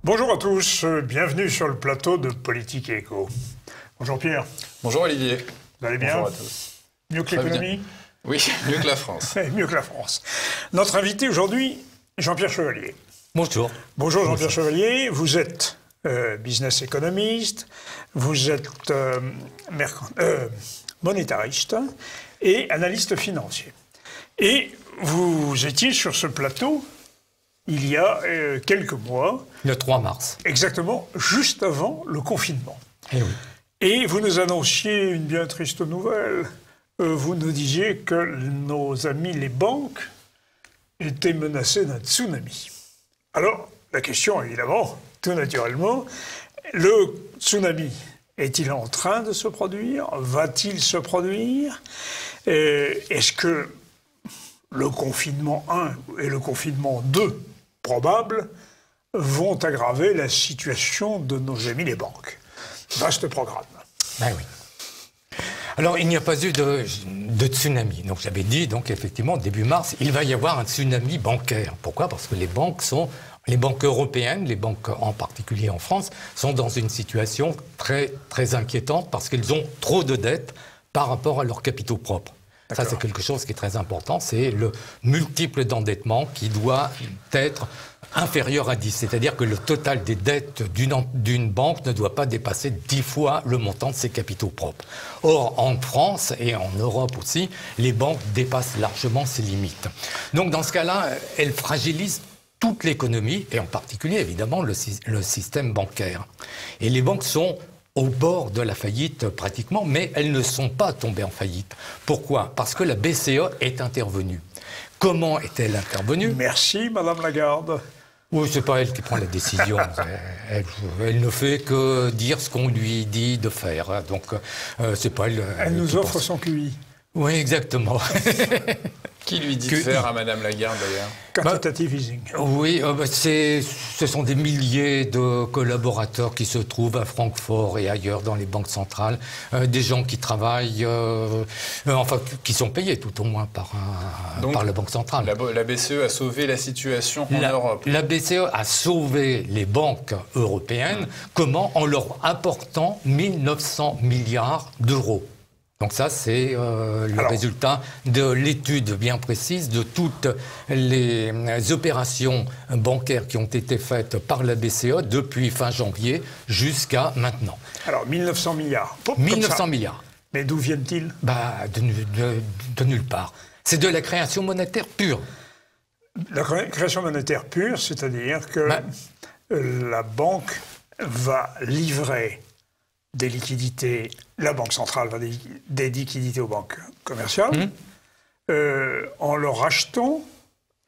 Bonjour à tous, bienvenue sur le plateau de Politique et Éco. Bonjour Pierre. Bonjour Olivier. Vous allez bien? Bonjour à tous. Mieux que l'économie? Oui, mieux que la France. Mieux que la France. Notre invité aujourd'hui, Jean-Pierre Chevalier. Bonjour. Bonjour Jean-Pierre Chevalier, vous êtes business économiste, vous êtes monétariste et analyste financier. Et vous étiez sur ce plateau il y a quelques mois. Le 3 mars. Exactement, juste avant le confinement. Eh oui. Et vous nous annonciez une bien triste nouvelle. Vous nous disiez que nos amis les banques étaient menacés d'un tsunami. Alors, la question, évidemment, tout naturellement, le tsunami est-il en train de se produire? Va-t-il se produire? Est-ce que le confinement 1 et le confinement 2 probables vont aggraver la situation de nos amis les banques? Vaste programme. Ben oui. Alors, il n'y a pas eu de tsunami. Donc, j'avais dit, donc, effectivement, début mars, il va y avoir un tsunami bancaire. Pourquoi? Parce que les banques européennes, les banques en particulier en France, sont dans une situation très, très inquiétante parce qu'elles ont trop de dettes par rapport à leurs capitaux propres. Ça, c'est quelque chose qui est très important. C'est le multiple d'endettement qui doit être inférieur à 10. C'est-à-dire que le total des dettes d'une banque ne doit pas dépasser 10 fois le montant de ses capitaux propres. Or, en France et en Europe aussi, les banques dépassent largement ces limites. Donc, dans ce cas-là, elles fragilisent toute l'économie, et en particulier, évidemment, le système bancaire. Et les banques sont au bord de la faillite pratiquement, mais elles ne sont pas tombées en faillite. Pourquoi? Parce que la BCE est intervenue. Comment est-elle intervenue? Merci, Madame Lagarde. Oui, c'est pas elle qui prend la décision. Elle ne fait que dire ce qu'on lui dit de faire. Donc, c'est pas elle. Elle nous offre son QI. Oui, exactement. Qui lui dit de faire à Madame Lagarde, d'ailleurs? Quantitative easing. Oui, ce sont des milliers de collaborateurs qui se trouvent à Francfort et ailleurs dans les banques centrales, des gens qui travaillent, enfin, qui sont payés tout au moins par la Banque centrale. La BCE a sauvé la situation en Europe. La BCE a sauvé les banques européennes. Comment? En leur apportant 1900 milliards d'euros. Donc ça, c'est le résultat de l'étude bien précise de toutes les opérations bancaires qui ont été faites par la BCE depuis fin janvier jusqu'à maintenant. Alors, 1900 milliards. 1900 milliards. Mais d'où viennent-ils? De nulle part. C'est de la création monétaire pure. La création monétaire pure, c'est-à-dire que la banque va livrer des liquidités, la Banque centrale va des liquidités aux banques commerciales, en leur achetant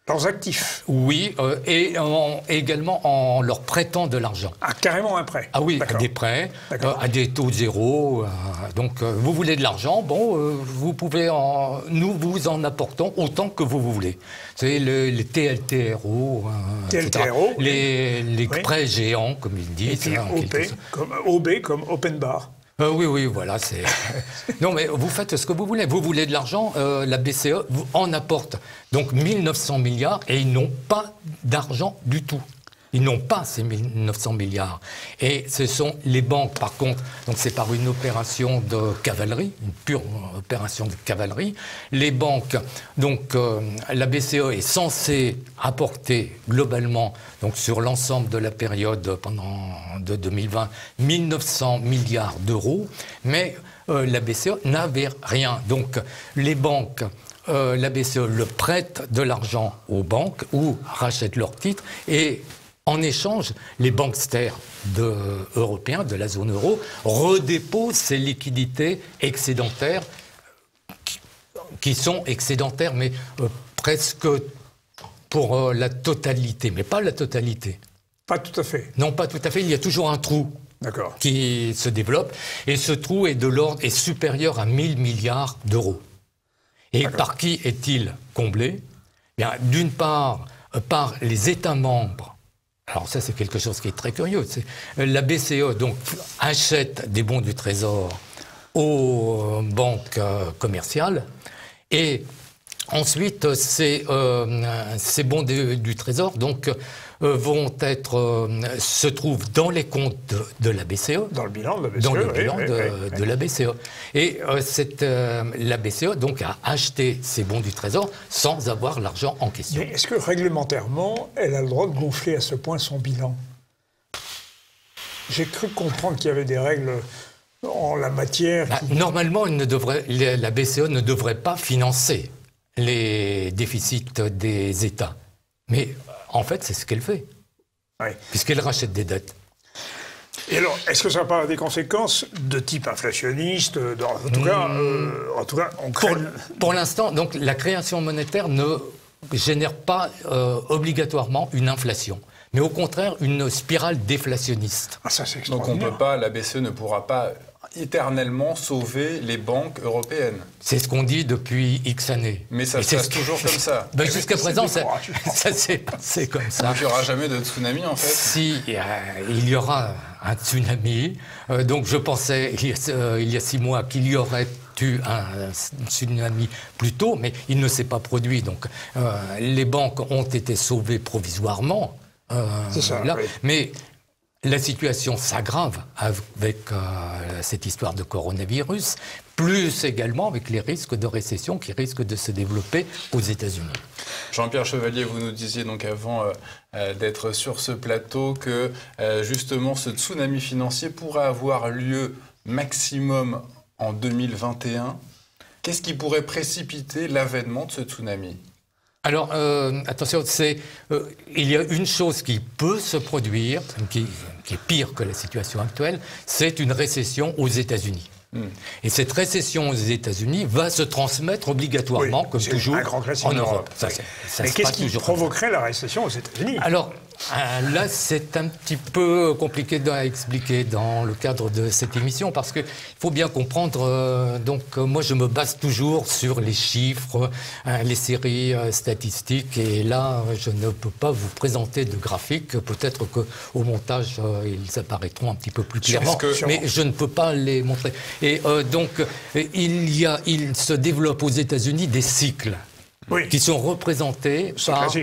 leurs actifs. Oui, et également en leur prêtant de l'argent. Ah, carrément un prêt? Ah oui, des prêts, à des taux zéro. Donc, vous voulez de l'argent, vous pouvez nous vous en apportons autant que vous voulez. C'est les TLTRO, TLTRO, les prêts géants, comme ils disent. Et puis OB comme Open Bar. Oui, voilà, c'est... Non, mais vous faites ce que vous voulez. Vous voulez de l'argent, la BCE vous en apporte. Donc 1900 milliards, et ils n'ont pas d'argent du tout. Ils n'ont pas ces 1900 milliards. Et ce sont les banques, par contre, donc c'est par une opération de cavalerie, une pure opération de cavalerie. Les banques, donc la BCE est censée apporter globalement, donc sur l'ensemble de la période de 2020, 1900 milliards d'euros, mais la BCE n'avait rien. Donc les banques... la BCE le prête de l'argent aux banques ou rachète leurs titres et en échange, les banksters européens de la zone euro redéposent ces liquidités excédentaires qui sont excédentaires, mais presque pour la totalité, mais pas la totalité. Pas tout à fait. Non, pas tout à fait. Il y a toujours un trou qui se développe et ce trou est supérieur à 1000 milliards d'euros. Et par qui est-il comblé? Bien, d'une part, par les États membres. Alors ça, c'est quelque chose qui est très curieux. La BCE donc, achète des bons du Trésor aux banques commerciales et Ensuite, ces bons du Trésor se trouvent dans les comptes de la BCE. Dans le bilan de la BCE. Dans le bilan de la BCE. Et la BCE donc, a acheté ces bons du Trésor sans avoir l'argent en question. Mais est-ce que réglementairement, elle a le droit de gonfler à ce point son bilan? J'ai cru comprendre qu'il y avait des règles en la matière. Normalement, la BCE ne devrait pas financer les déficits des États. Mais en fait, c'est ce qu'elle fait, puisqu'elle rachète des dettes. Et alors, est-ce que ça n'a pas des conséquences de type inflationniste? En tout cas, on craigne... Pour l'instant, donc, la création monétaire ne génère pas obligatoirement une inflation, mais au contraire une spirale déflationniste. Ah, ça, c'est donc la BCE ne pourra pas éternellement sauver les banques européennes. C'est ce qu'on dit depuis X années. Mais ça se passe toujours comme ça. Jusqu'à présent, ça s'est passé comme ça. Donc il n'y aura jamais de tsunami, en fait? Si, il y aura un tsunami. Donc je pensais, il y a 6 mois, qu'il y aurait eu un tsunami plus tôt, mais il ne s'est pas produit. Donc les banques ont été sauvées provisoirement. C'est ça, là. Oui. Mais la situation s'aggrave avec cette histoire de coronavirus, plus également avec les risques de récession qui risquent de se développer aux États-Unis. Jean-Pierre Chevalier, vous nous disiez donc avant d'être sur ce plateau que justement ce tsunami financier pourrait avoir lieu maximum en 2021. Qu'est-ce qui pourrait précipiter l'avènement de ce tsunami ? Alors, attention, il y a une chose qui peut se produire, qui est pire que la situation actuelle, c'est une récession aux États-Unis. Et cette récession aux États-Unis va se transmettre obligatoirement, comme toujours, en Europe. Mais qu'est-ce qui provoquerait la récession aux États-Unis? Alors, là, c'est un petit peu compliqué à expliquer dans le cadre de cette émission, parce qu'il faut bien comprendre, moi je me base toujours sur les chiffres, les séries statistiques, et là, je ne peux pas vous présenter de graphiques, peut-être qu'au montage, ils apparaîtront un petit peu plus clairement, mais je ne peux pas les montrer. Et il se développe aux États-Unis des cycles qui sont représentés par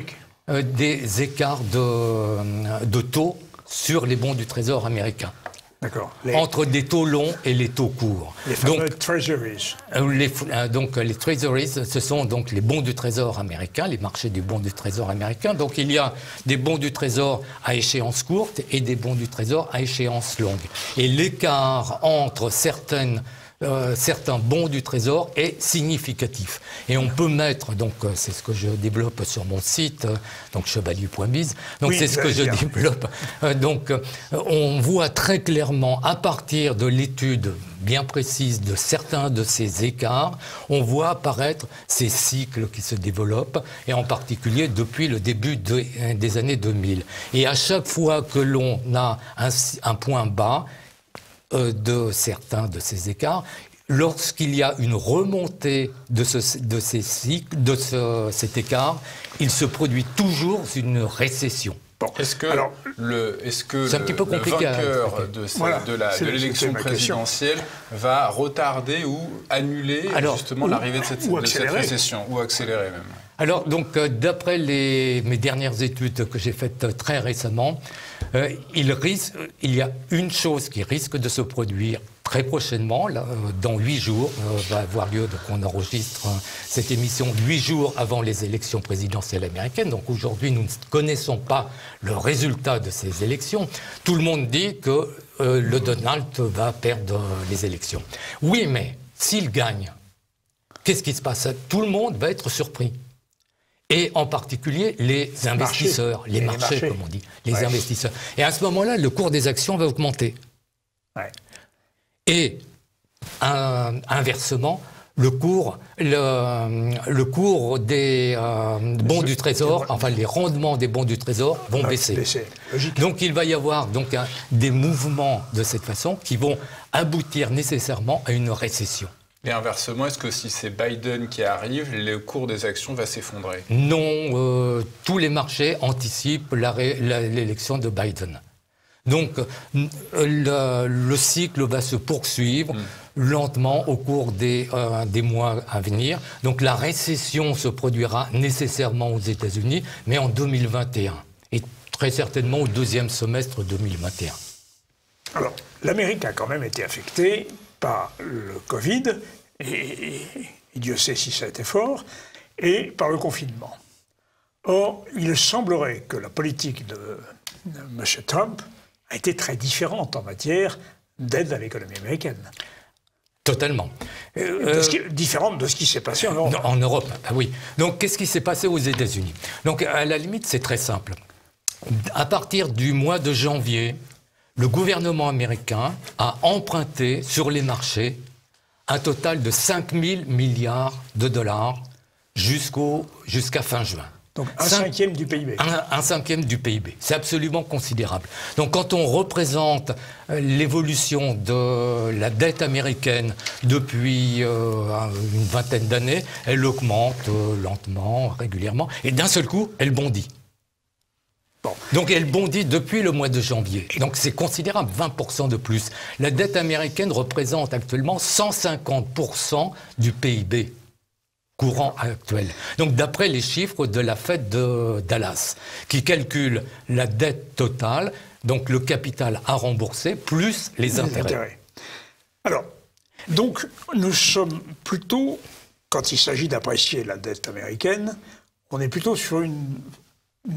des écarts de taux sur les bons du Trésor américain. D'accord. Entre des taux longs et les taux courts. Les fameux treasuries. Les treasuries, ce sont donc les bons du Trésor américain, les marchés du bon du Trésor américain. Donc il y a des bons du Trésor à échéance courte et des bons du Trésor à échéance longue. Et l'écart entre certains bons du Trésor est significatif. Et on peut mettre, c'est ce que je développe sur mon site, chevalier.biz, c'est ce que je développe. On voit très clairement, à partir de l'étude bien précise de certains de ces écarts, on voit apparaître ces cycles qui se développent, et en particulier depuis le début des années 2000. Et à chaque fois que l'on a un point bas, de certains de ces écarts, lorsqu'il y a une remontée de ces cycles, cet écart, il se produit toujours une récession. Est-ce que le vainqueur de l'élection présidentielle va retarder ou annuler justement l'arrivée de cette récession, ou accélérer même? Alors, d'après mes dernières études que j'ai faites très récemment, il y a une chose qui risque de se produire très prochainement, là, dans 8 jours, va avoir lieu, on enregistre cette émission 8 jours avant les élections présidentielles américaines. Donc aujourd'hui, nous ne connaissons pas le résultat de ces élections. Tout le monde dit que le Donald va perdre les élections. Oui, mais s'il gagne, qu'est-ce qui se passe? Tout le monde va être surpris. Et en particulier les investisseurs, les marchés, comme on dit, les investisseurs. Et à ce moment-là, le cours des actions va augmenter. Et inversement, le cours des bons du Trésor, enfin les rendements des bons du Trésor vont baisser. Donc il va y avoir des mouvements de cette façon qui vont aboutir nécessairement à une récession. Et inversement, est-ce que si c'est Biden qui arrive, le cours des actions va s'effondrer? Non, tous les marchés anticipent l'élection de Biden. Donc le cycle va se poursuivre lentement au cours des mois à venir. Donc la récession se produira nécessairement aux États-Unis, mais en 2021, et très certainement au deuxième semestre 2021. Alors, l'Amérique a quand même été affectée par le Covid, et Dieu sait si ça a été fort, et par le confinement. Or, il semblerait que la politique de M. Trump a été très différente en matière d'aide à l'économie américaine. Totalement. Différente de ce qui s'est passé en Europe. En Europe, ah oui. Donc, qu'est-ce qui s'est passé aux États-Unis? Donc, à la limite, c'est très simple. À partir du mois de janvier, le gouvernement américain a emprunté sur les marchés un total de 5 000 milliards de dollars jusqu'à fin juin. Donc un cinquième du PIB. Un cinquième du PIB. C'est absolument considérable. Donc quand on représente l'évolution de la dette américaine depuis une vingtaine d'années, elle augmente lentement, régulièrement, et d'un seul coup, elle bondit. Bon. Donc elle bondit depuis le mois de janvier. Donc c'est considérable, 20% de plus. La dette américaine représente actuellement 150% du PIB. Courant actuel. Donc d'après les chiffres de la Fed de Dallas, qui calcule la dette totale, donc le capital à rembourser, plus les intérêts. Alors, donc nous sommes plutôt, quand il s'agit d'apprécier la dette américaine, on est plutôt sur une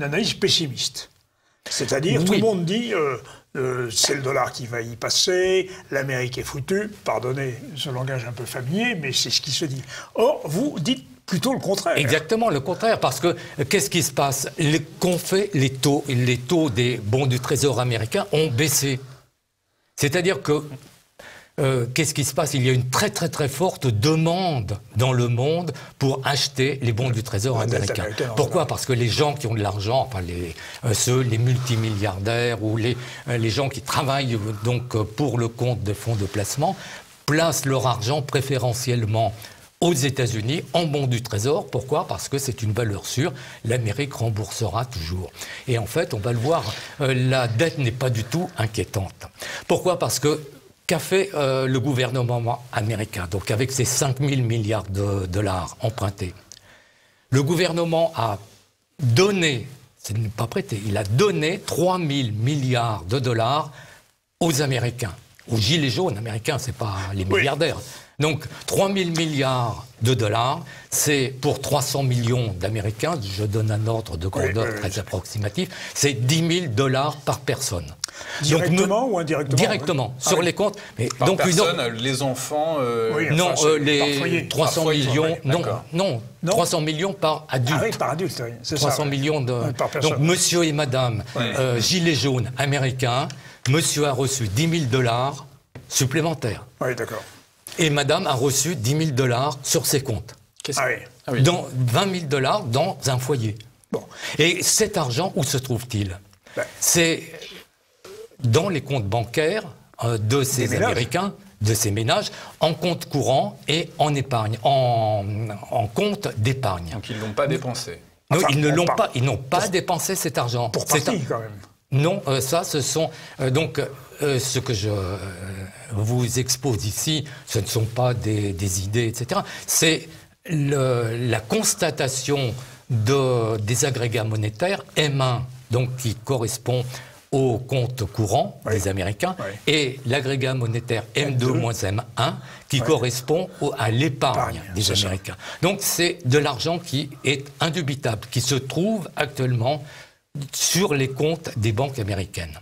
analyse pessimiste. C'est-à-dire, tout le monde dit c'est le dollar qui va y passer, l'Amérique est foutue. Pardonnez ce langage un peu familier, mais c'est ce qui se dit. Or, vous dites plutôt le contraire. Exactement le contraire, parce que qu'est-ce qui se passe? Les taux des bons du Trésor américain ont baissé. C'est-à-dire que qu'est-ce qui se passe? Il y a une très très très forte demande dans le monde pour acheter les bons du Trésor américain. Pourquoi? Parce que les gens qui ont de l'argent, enfin les multimilliardaires ou les gens qui travaillent donc pour le compte des fonds de placement placent leur argent préférentiellement aux États-Unis en bons du Trésor. Pourquoi? Parce que c'est une valeur sûre. L'Amérique remboursera toujours. Et en fait, on va le voir, la dette n'est pas du tout inquiétante. Pourquoi? Parce que qu'a fait le gouvernement américain, donc avec ses 5 000 milliards de dollars empruntés? Le gouvernement a donné, ce n'est pas prêté, il a donné 3 000 milliards de dollars aux Américains, aux gilets jaunes américains, ce n'est pas les milliardaires. Oui. Donc 3 000 milliards de dollars, c'est pour 300 millions d'Américains, je donne un ordre de grandeur très approximatif, c'est 10 000 dollars par personne. Directement ou indirectement? Directement, sur les comptes. Mais par donc personne, les enfants non, les 300 millions, non, 300 millions par adulte. Ah oui, par adulte, oui, c'est 300 millions par personne. Donc monsieur et madame, gilet jaune américain, monsieur a reçu 10 000 dollars supplémentaires. Oui, d'accord. Et madame a reçu 10 000 dollars sur ses comptes. Ah oui. Dans 20 000 dollars dans un foyer. Bon. Et cet argent, où se trouve-t-il? C'est dans les comptes bancaires de ces Américains, de ces ménages, en compte courant et en épargne, en compte d'épargne. Donc ils ne l'ont pas dépensé. Non, ils n'ont pas dépensé cet argent. Pour partie, quand même. Non, ça, ce sont... ce que je vous expose ici, ce ne sont pas des idées, etc. C'est la constatation des agrégats monétaires M1, donc qui correspond au compte courant des Américains, et l'agrégat monétaire M2-M1 qui correspond à l'épargne des Américains. Donc c'est de l'argent qui est indubitable, qui se trouve actuellement sur les comptes des banques américaines.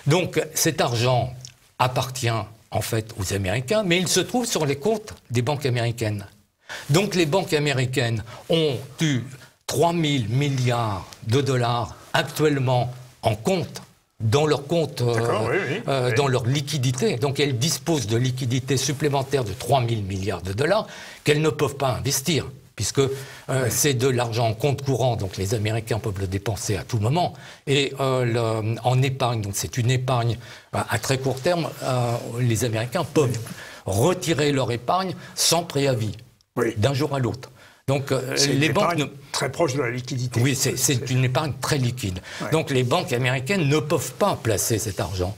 Donc cet argent appartient en fait aux Américains, mais il se trouve sur les comptes des banques américaines. Donc les banques américaines ont eu 3 000 milliards de dollars actuellement en compte, dans leur compte, dans leur liquidité. Donc elles disposent de liquidités supplémentaires de 3 000 milliards de dollars qu'elles ne peuvent pas investir, puisque c'est de l'argent en compte courant, donc les Américains peuvent le dépenser à tout moment. Et en épargne, donc c'est une épargne à très court terme, les Américains peuvent retirer leur épargne sans préavis, d'un jour à l'autre. Donc les banques très proche de la liquidité. Oui, c'est une épargne très liquide. Donc les banques américaines ne peuvent pas placer cet argent.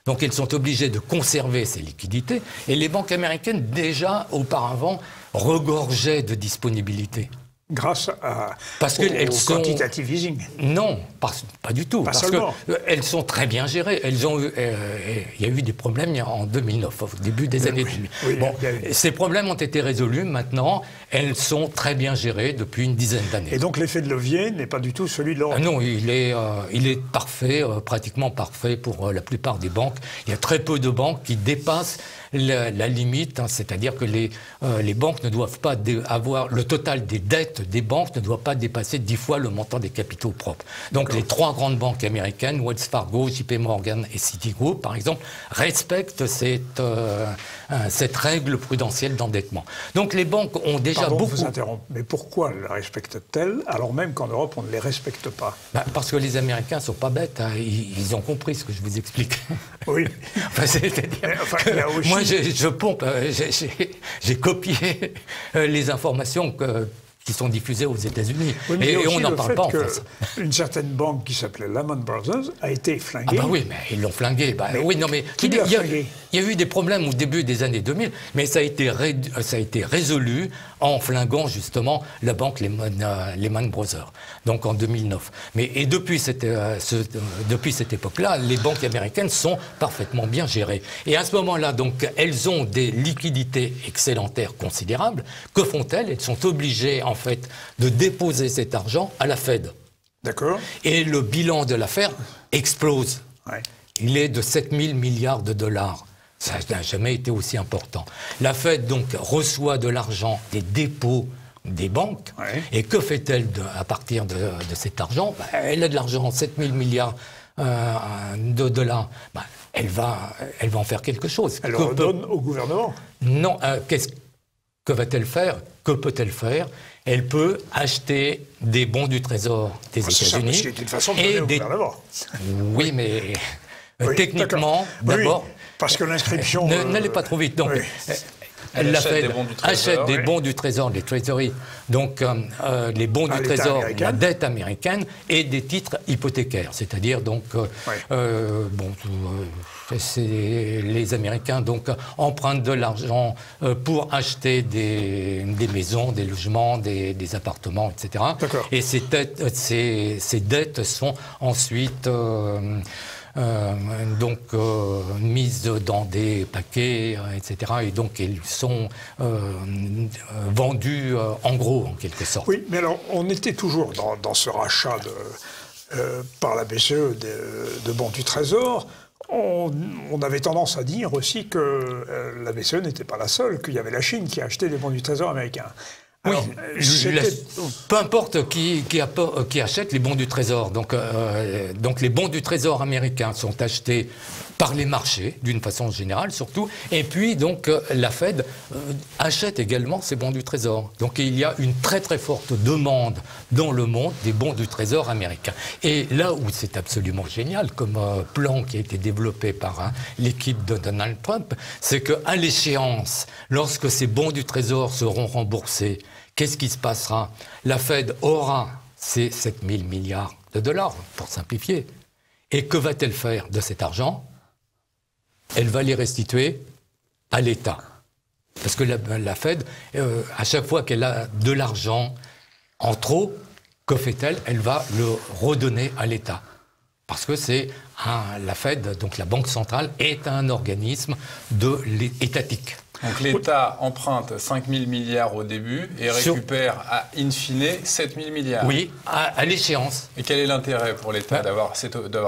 Donc elles sont obligées de conserver ces liquidités. Et les banques américaines, déjà auparavant, regorgeaient de disponibilité. Grâce au quantitative easing. Non, pas du tout. Pas parce seulement. qu'elles sont très bien gérées. Il y a eu des problèmes en 2009, au début des années 2000. Oui, bon, ces problèmes ont été résolus. Maintenant, elles sont très bien gérées depuis une dizaine d'années. Et donc l'effet de levier n'est pas du tout celui de l'Europe. Non, il est parfait, pratiquement parfait pour la plupart des banques. Il y a très peu de banques qui dépassent la limite, c'est-à-dire que les banques ne doivent pas avoir le total des dettes des banques ne doit pas dépasser 10 fois le montant des capitaux propres. Donc les 3 grandes banques américaines, Wells Fargo, JP Morgan et Citigroup, par exemple, respectent cette règle prudentielle d'endettement. Donc les banques ont déjà Pardon, beaucoup... vous interromps, mais pourquoi elles la respectent-elles alors même qu'en Europe on ne les respecte pas? Parce que les Américains ne sont pas bêtes, hein. Ils ont compris ce que je vous explique. Oui. Moi je pompe, j'ai copié les informations qui sont diffusées aux États-Unis. Oui, et on n'en parle pas en France. Une certaine banque qui s'appelait Lehman Brothers a été flinguée. Ah bah oui, mais ils l'ont flinguée. Oui, non, mais qui l'a flinguée ? Il y a eu des problèmes au début des années 2000, mais ça a été résolu en flinguant justement la banque Lehman Brothers, donc en 2009. Et depuis cette époque-là, les banques américaines sont parfaitement bien gérées. Et à ce moment-là, donc, elles ont des liquidités excédentaires considérables. Que font-elles? Elles sont obligées, en fait, de déposer cet argent à la Fed. D'accord. Et le bilan de l'affaire explose. Ouais. Il est de 7 000 milliards de dollars. Ça n'a jamais été aussi important. La Fed, donc, reçoit de l'argent des dépôts des banques. Ouais. Et que fait-elle à partir de cet argent? Elle a de l'argent, 7 000 milliards de dollars. Elle va en faire quelque chose. Elle le redonne au gouvernement? Non. Que va-t-elle faire? Que peut-elle faire? Elle peut acheter des bons du Trésor des États-Unis. C'est une façon de donner au gouvernement. Oui, mais oui, techniquement, d'abord... Oui, parce que l'inscription... N'allez pas trop vite. Donc, oui. Elle achète des bons du Trésor, des treasuries, donc les bons du Trésor, la dette américaine, et des titres hypothécaires, c'est-à-dire donc les Américains donc empruntent de l'argent pour acheter des maisons, des logements, des appartements, etc. Et ces dettes sont ensuite mises dans des paquets, etc. Et donc, elles sont vendues en gros, en quelque sorte. Oui, mais alors, on était toujours dans ce rachat par la BCE de bons du Trésor. On avait tendance à dire aussi que la BCE n'était pas la seule, qu'il y avait la Chine qui achetait des bons du Trésor américains. Alors, oui, peu importe qui achète les bons du Trésor. Donc les bons du Trésor américains sont achetés par les marchés, d'une façon générale surtout. Et puis, donc, la Fed achète également ces bons du Trésor. Donc, il y a une très, très forte demande dans le monde des bons du Trésor américains. Et là où c'est absolument génial, comme plan qui a été développé par l'équipe de Donald Trump, c'est qu'à l'échéance, lorsque ces bons du Trésor seront remboursés, qu'est-ce qui se passera? La Fed aura ces 7 000 milliards de dollars, pour simplifier. Et que va-t-elle faire de cet argent? Elle va les restituer à l'État. Parce que la Fed, à chaque fois qu'elle a de l'argent en trop, que fait-elle? Elle va le redonner à l'État. Parce que la Fed, donc la Banque centrale, est un organisme étatique. Donc l'État emprunte 5 000 milliards au début et récupère in fine 7 000 milliards. Oui, à l'échéance. Et quel est l'intérêt pour l'État d'avoir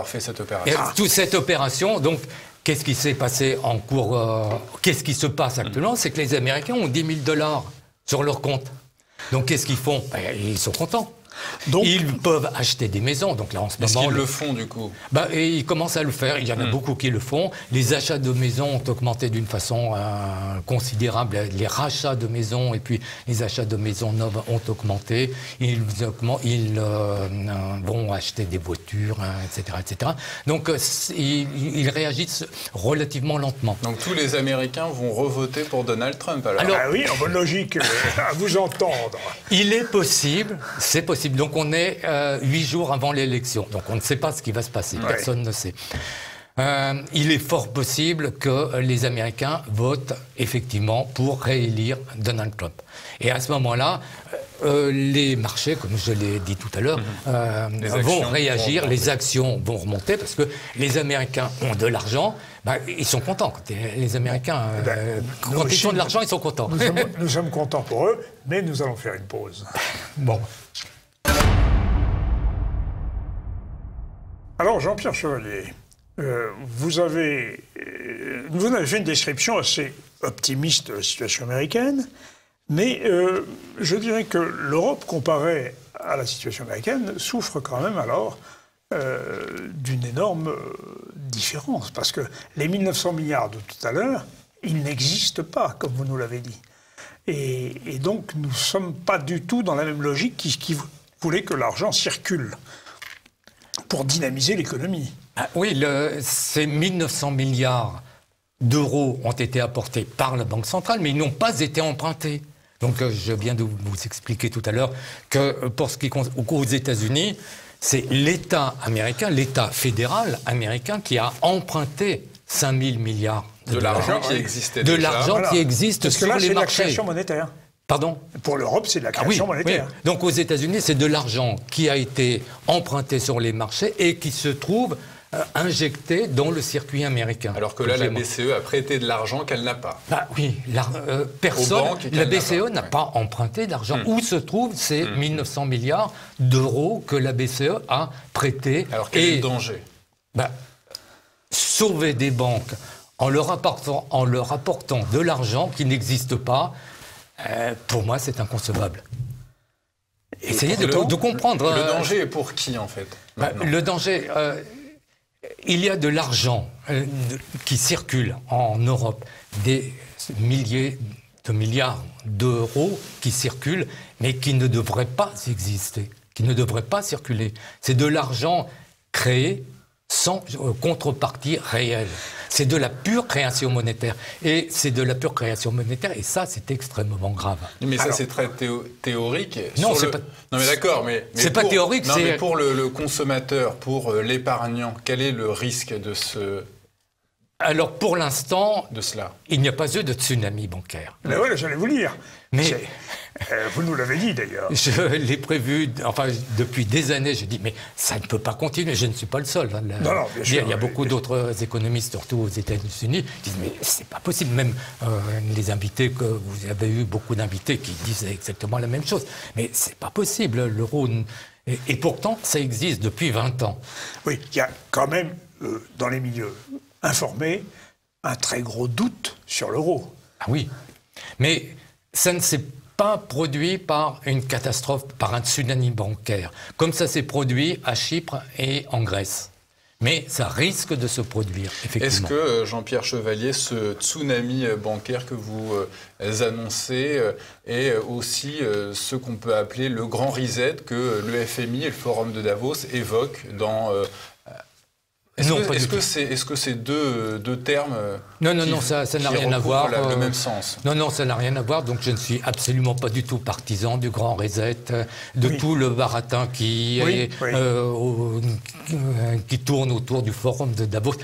fait cette opération? Toute cette opération, donc, qu'est-ce qui s'est passé en cours qu'est-ce qui se passe actuellement? C'est que les Américains ont 10 000 dollars sur leur compte. Donc qu'est-ce qu'ils font? Ils sont contents. Donc, ils peuvent acheter des maisons. Donc là, en ce moment, est-ce qu'ils le font du coup? Et ils commencent à le faire. Il y en a beaucoup qui le font. Les achats de maisons ont augmenté d'une façon considérable. Les rachats de maisons et puis les achats de maisons neuves ont augmenté. Ils vont acheter des voitures, etc., etc. Donc ils réagissent relativement lentement. Donc tous les Américains vont revoter pour Donald Trump alors? Oui, en bonne logique, à vous entendre. Il est possible, c'est possible. Donc on est 8 jours avant l'élection. Donc on ne sait pas ce qui va se passer. Personne ne sait. il est fort possible que les Américains votent effectivement pour réélire Donald Trump. Et à ce moment-là, les marchés, comme je l'ai dit tout à l'heure, vont réagir, les actions vont remonter, parce que les Américains ont de l'argent, ils sont contents. Les Américains, quand ils ont de l'argent, ils sont contents. Nous sommes contents pour eux, mais nous allons faire une pause. Bon. Alors, Jean-Pierre Chevalier, vous avez fait une description assez optimiste de la situation américaine, mais je dirais que l'Europe, comparée à la situation américaine, souffre quand même alors d'une énorme différence, parce que les 1900 milliards de tout à l'heure, ils n'existent pas, comme vous nous l'avez dit. Et donc, nous ne sommes pas du tout dans la même logique qui voulait que l'argent circule pour dynamiser l'économie. Oui, ces 1900 milliards d'euros ont été apportés par la Banque centrale, mais ils n'ont pas été empruntés. Donc, je viens de vous expliquer tout à l'heure que pour ce qui concerne aux États-Unis, c'est l'État américain, l'État fédéral américain qui a emprunté 5 000 milliards de l'argent qui existait de déjà. l'argent qui existe parce que sur là, les marchés. C'est de la création monétaire. Pardon ? Pour l'Europe, c'est de la création monétaire. Oui. Donc aux États-Unis, c'est de l'argent qui a été emprunté sur les marchés et qui se trouve injecté dans le circuit américain. Alors que là, la BCE a prêté de l'argent qu'elle n'a pas. Oui, personne, la BCE n'a pas emprunté d'argent. Où se trouvent ces 1900 milliards d'euros que la BCE a prêtés? Alors quel est le danger? Sauver des banques en leur apportant de l'argent qui n'existe pas, pour moi, c'est inconcevable. Essayez de comprendre. Le danger est pour qui, en fait? Le danger, il y a de l'argent qui circule en Europe, des milliers de milliards d'euros qui circulent, mais qui ne devraient pas exister, qui ne devraient pas circuler. C'est de l'argent créé sans contrepartie réelle. C'est de la pure création monétaire. Et c'est de la pure création monétaire, et ça, c'est extrêmement grave. Mais ça, c'est très théorique. Non, c'est pas... Non, mais d'accord, mais c'est pas théorique, non, c'est... mais pour le consommateur, pour l'épargnant, quel est le risque de ce... Alors, pour l'instant, de cela, il n'y a pas eu de tsunami bancaire. Mais oui, j'allais vous lire. Mais... vous nous l'avez dit, d'ailleurs. Je l'ai prévu, enfin, depuis des années, je dis, mais ça ne peut pas continuer. Je ne suis pas le seul. Hein. Non, bien sûr. Il y a beaucoup d'autres économistes, surtout aux États-Unis, qui disent, mais c'est pas possible. Même les invités, que vous avez eu beaucoup d'invités qui disent exactement la même chose. Mais c'est pas possible, l'euro. Et pourtant, ça existe depuis 20 ans. Oui, il y a quand même, dans les milieux informés, un très gros doute sur l'euro. Ah oui, mais ça ne s'est pas produit par une catastrophe, par un tsunami bancaire, comme ça s'est produit à Chypre et en Grèce. Mais ça risque de se produire, effectivement. Est-ce que, Jean-Pierre Chevalier, ce tsunami bancaire que vous annoncez est aussi ce qu'on peut appeler le grand reset que le FMI et le Forum de Davos évoquent dans... Est-ce que ces deux termes... Non, ça n'a rien à voir. Le même sens. Non, ça n'a rien à voir. Donc je ne suis absolument pas du tout partisan du grand reset, de tout le baratin qui tourne autour du forum de Davos.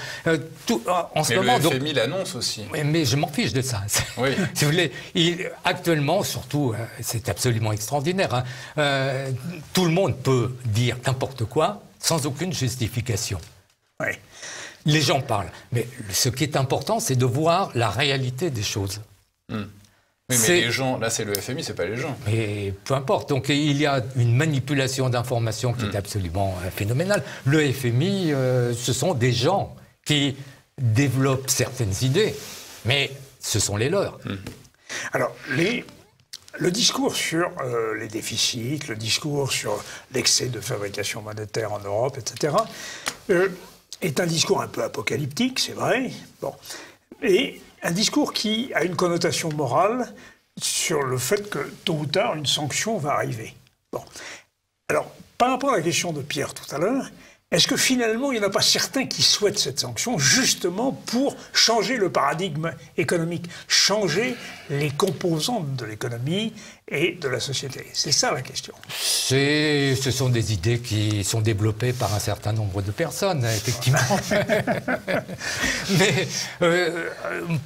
En ce moment, le FMI l'annonce aussi. Mais je m'en fiche de ça. Oui. Si vous voulez, actuellement, surtout, c'est absolument extraordinaire. Tout le monde peut dire n'importe quoi sans aucune justification. Oui. Les gens parlent. Mais ce qui est important, c'est de voir la réalité des choses. Oui, mais les gens, là c'est le FMI, c'est pas les gens. Mais peu importe. Donc il y a une manipulation d'informations qui est absolument phénoménale. Le FMI, ce sont des gens qui développent certaines idées, mais ce sont les leurs. Alors, le discours sur les déficits, le discours sur l'excès de fabrication monétaire en Europe, etc., est un discours un peu apocalyptique, c'est vrai, et un discours qui a une connotation morale sur le fait que, tôt ou tard, une sanction va arriver. Alors, par rapport à la question de Pierre tout à l'heure, est-ce que finalement, il n'y en a pas certains qui souhaitent cette sanction justement pour changer le paradigme économique, changer les composantes de l'économie et de la société? C'est ça la question. Ce sont des idées qui sont développées par un certain nombre de personnes, effectivement. Mais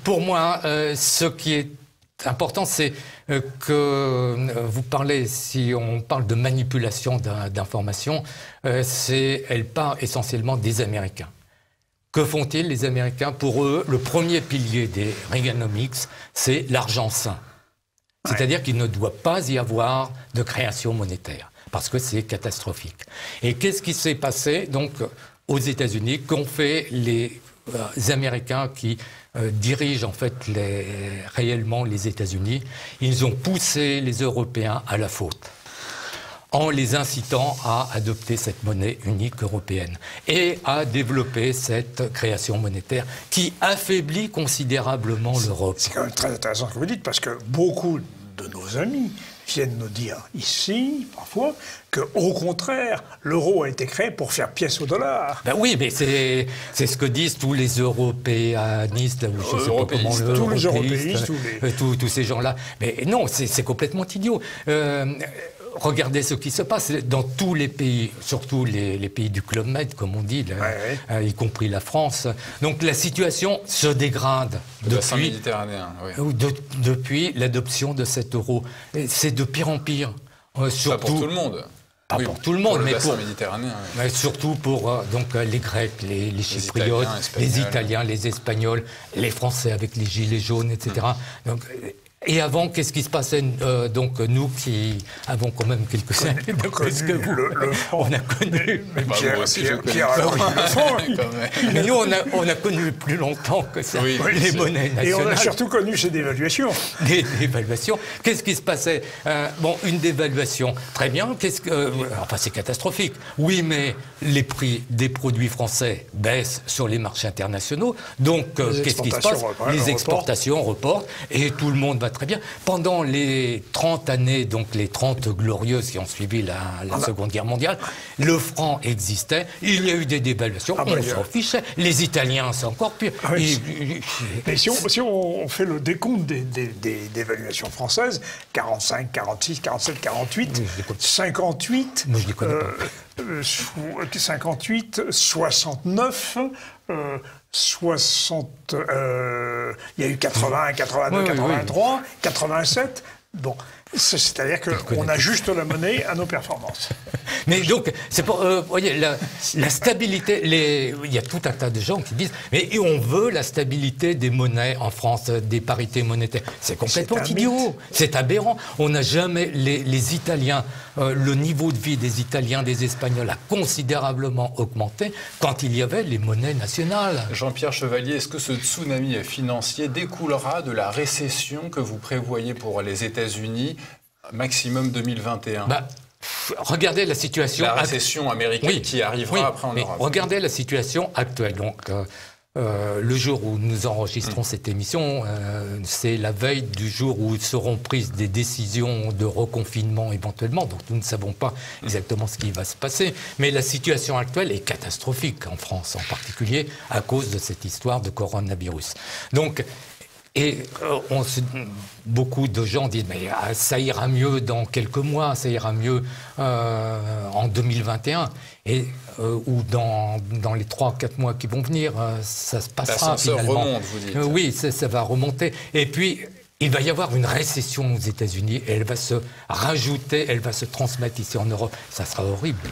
pour moi, ce qui est important, c'est que vous parlez, si on parle de manipulation d'informations, elle part essentiellement des Américains. Que font-ils les Américains? Pour eux, le premier pilier des Reaganomics, c'est l'argent sain. C'est-à-dire qu'il ne doit pas y avoir de création monétaire, parce que c'est catastrophique. Et qu'est-ce qui s'est passé donc aux États-Unis, qu'ont fait les Américains qui dirigent en fait réellement les États-Unis? Ils ont poussé les Européens à la faute en les incitant à adopter cette monnaie unique européenne et à développer cette création monétaire qui affaiblit considérablement l'Europe. C'est quand même très intéressant ce que vous dites, parce que beaucoup de nos amis viennent nous dire ici, parfois, qu'au contraire, l'euro a été créé pour faire pièce au dollar. Ben oui, mais c'est ce que disent tous les européanistes, là, je sais pas comment tous les européistes, tous ces gens-là. Mais non, c'est complètement idiot. Regardez ce qui se passe dans tous les pays, surtout les pays du Club Med, comme on dit, y compris la France. Donc la situation se dégrade depuis l'adoption de cet euro. C'est de pire en pire. Surtout, pas pour tout le monde. Pas pour tout le monde, mais pour méditerranéen. Mais surtout pour donc, les Grecs, les Chypriotes, les Italiens, les Espagnols, les Français avec les gilets jaunes, etc. Donc, et avant, qu'est-ce qui se passait? Donc nous qui avons quand même quelques années de plus que vous, on a connu... Mais nous, on a connu plus longtemps que ça, les monnaies nationales. Et on a surtout connu ces dévaluations. Des dévaluations. Qu'est-ce qui se passait? Une dévaluation, très bien. Enfin, c'est catastrophique. Oui, mais les prix des produits français baissent sur les marchés internationaux. Donc, qu'est-ce qui se passe? Les exportations reportent et tout le monde va très bien. Pendant les 30 années, donc les 30 glorieuses qui ont suivi la Seconde Guerre mondiale, le franc existait, il y a eu des dévaluations, on s'en fichait. Les Italiens, c'est encore pire. Mais si on fait le décompte des dévaluations françaises, 45, 46, 47, 48, 58... Moi, je les connais pas. 58, 69, 60, il y a eu 80, 82, 83, 87. Bon, c'est-à-dire qu'on ajuste la monnaie à nos performances. Mais donc, c'est pour, voyez, la stabilité, il y a tout un tas de gens qui disent, mais on veut la stabilité des monnaies en France, des parités monétaires. C'est complètement idiot, c'est aberrant. On n'a jamais, les Italiens, le niveau de vie des Italiens, des Espagnols a considérablement augmenté quand il y avait les monnaies nationales. Jean-Pierre Chevalier, est-ce que ce tsunami financier découlera de la récession que vous prévoyez pour les États-Unis, maximum 2021 Regardez la situation... La récession américaine qui arrivera après en Europe. Regardez la situation actuelle. Donc, le jour où nous enregistrons cette émission, c'est la veille du jour où seront prises des décisions de reconfinement éventuellement. Donc, nous ne savons pas exactement ce qui va se passer. Mais la situation actuelle est catastrophique en France, en particulier à cause de cette histoire de coronavirus. Donc... Et beaucoup de gens disent mais ça ira mieux dans quelques mois, ça ira mieux en 2021 ou dans les 3-4 mois qui vont venir, ça se passera finalement. Remonte, vous dites. Oui, ça va remonter. Et puis il va y avoir une récession aux États-Unis et elle va se rajouter, elle va se transmettre ici en Europe. Ça sera horrible.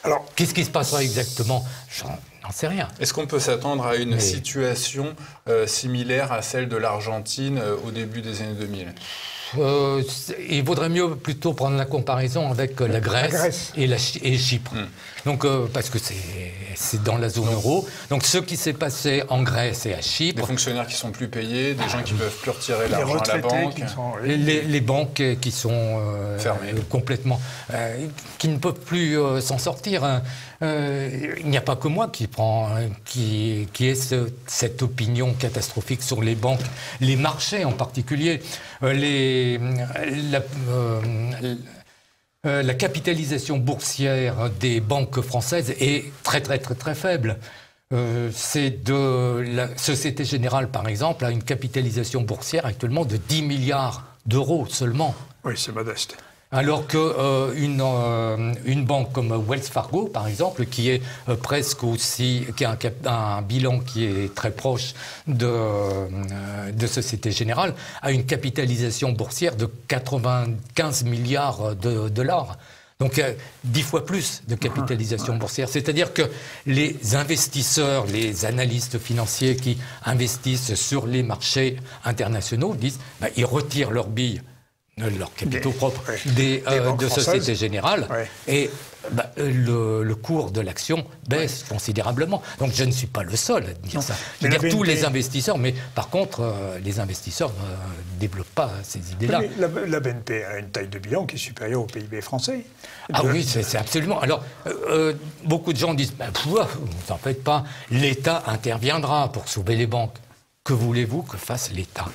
Alors, qu'est-ce qui se passera exactement? J'en sais rien. Est-ce qu'on peut s'attendre à une situation similaire à celle de l'Argentine au début des années 2000 ? Il vaudrait mieux plutôt prendre la comparaison avec la Grèce. Et Chypre. Donc, parce que c'est dans la zone euro. Donc, ce qui s'est passé en Grèce et à Chypre... Des fonctionnaires qui sont plus payés, des gens qui ne peuvent plus retirer l'argent à la banque. Les banques qui sont fermées. Complètement... qui ne peuvent plus s'en sortir. Il n'y a pas que moi qui ai cette opinion catastrophique sur les banques, les la capitalisation boursière des banques françaises est très très très très faible. C'est de la Société Générale, par exemple, a une capitalisation boursière actuellement de 10 milliards d'euros seulement. Oui, c'est modeste. Alors qu'une banque comme Wells Fargo, par exemple, qui est presque aussi, qui a un bilan qui est très proche de Société Générale, a une capitalisation boursière de 95 milliards de dollars. Donc 10 fois plus de capitalisation boursière. C'est-à-dire que les investisseurs, les analystes financiers qui investissent sur les marchés internationaux disent ils retirent leurs billes, leurs capitaux propres de Société Générale et le cours de l'action baisse considérablement. Donc je ne suis pas le seul à dire ça. Je veux dire tous les investisseurs, mais par contre, les investisseurs ne développent pas ces idées-là. Mais la BNP a une taille de bilan qui est supérieure au PIB français. Ah oui, c'est absolument. Alors, beaucoup de gens disent, vous n'en faites pas, l'État interviendra pour sauver les banques. Que voulez-vous que fasse l'État?